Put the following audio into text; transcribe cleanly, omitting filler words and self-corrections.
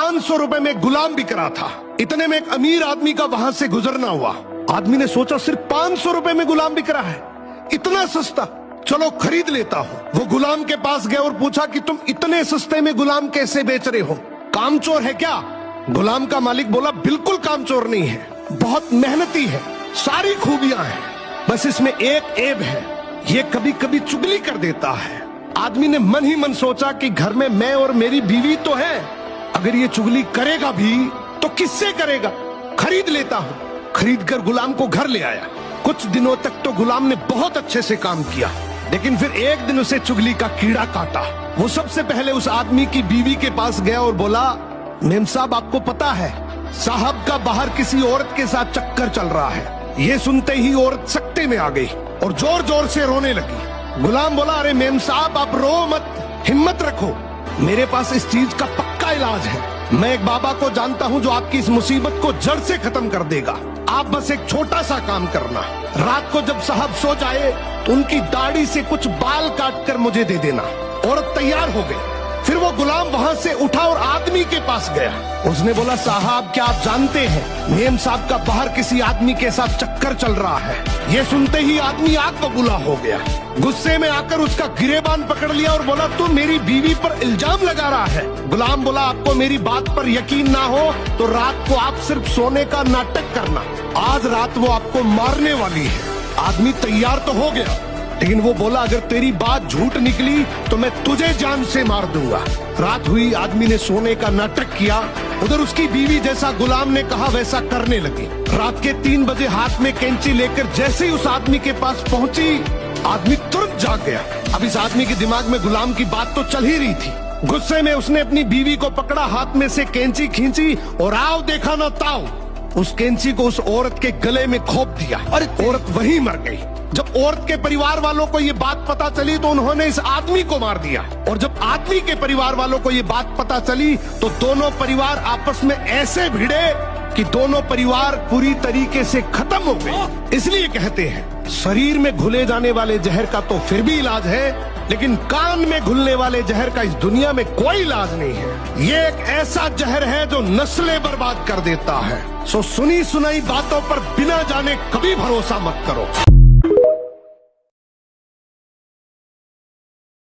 500 रुपए में गुलाम बिक रहा था। इतने में एक अमीर आदमी का वहां से गुजरना हुआ। आदमी ने सोचा सिर्फ 500 रुपए में गुलाम बिक रहा है, इतना सस्ता, चलो खरीद लेता हूँ। वो गुलाम के पास गए और पूछा कि तुम इतने सस्ते में गुलाम कैसे बेच रहे हो, कामचोर है क्या? गुलाम का मालिक बोला बिल्कुल कामचोर नहीं है, बहुत मेहनती है, सारी खूबियां हैं, बस इसमें एक ऐब है, ये कभी कभी चुगली कर देता है। आदमी ने मन ही मन सोचा कि घर में मैं और मेरी बीवी तो है, अगर ये चुगली करेगा भी तो किससे करेगा, खरीद लेता हूँ। खरीद कर गुलाम को घर ले आया। कुछ दिनों तक तो गुलाम ने बहुत अच्छे से काम किया, लेकिन फिर एक दिन उसे चुगली का कीड़ा काटा। वो सबसे पहले उस आदमी की बीवी के पास गया और बोला, मेम साहब आपको पता है साहब का बाहर किसी औरत के साथ चक्कर चल रहा है। ये सुनते ही औरत सकते में आ गई और जोर जोर से रोने लगी। गुलाम बोला, अरे मेम साहब आप रो मत, हिम्मत रखो, मेरे पास इस चीज का पक्का इलाज है। मैं एक बाबा को जानता हूँ जो आपकी इस मुसीबत को जड़ से खत्म कर देगा। आप बस एक छोटा सा काम करना, रात को जब साहब सो जाए तो उनकी दाढ़ी से कुछ बाल काट कर मुझे दे देना। औरत तैयार हो गई। फिर वो गुलाम वहां से उठा और आदमी के पास गया। उसने बोला, साहब क्या आप जानते हैं मेम साहब का बाहर किसी आदमी के साथ चक्कर चल रहा है। ये सुनते ही आदमी आग बबूला हो गया। गुस्से में आकर उसका गिरेबान पकड़ लिया और बोला, तू मेरी बीवी पर इल्जाम लगा रहा है। गुलाम बोला, आपको मेरी बात पर यकीन ना हो तो रात को आप सिर्फ सोने का नाटक करना, आज रात वो आपको मारने वाली है। आदमी तैयार तो हो गया, लेकिन वो बोला, अगर तेरी बात झूठ निकली तो मैं तुझे जान से मार दूंगा। रात हुई, आदमी ने सोने का नाटक किया। उधर उसकी बीवी जैसा गुलाम ने कहा वैसा करने लगी। रात के 3 बजे हाथ में कैंची लेकर जैसे ही उस आदमी के पास पहुंची, आदमी तुरंत जाग गया। अब इस आदमी के दिमाग में गुलाम की बात तो चल ही रही थी। गुस्से में उसने अपनी बीवी को पकड़ा, हाथ में से कैंची खींची और आओ देखा ना ताओ, उस कैंची को उस औरत के गले में खोप दिया। अरे औरत वहीं मर गई। जब औरत के परिवार वालों को ये बात पता चली तो उन्होंने इस आदमी को मार दिया, और जब आदमी के परिवार वालों को ये बात पता चली तो दोनों परिवार आपस में ऐसे भिड़े कि दोनों परिवार पूरी तरीके से खत्म हो गए। इसलिए कहते हैं शरीर में घुले जाने वाले जहर का तो फिर भी इलाज है, लेकिन कान में घुलने वाले जहर का इस दुनिया में कोई इलाज नहीं है। ये एक ऐसा जहर है जो नस्लें बर्बाद कर देता है। सो सुनी सुनाई बातों पर बिना जाने कभी भरोसा मत करो।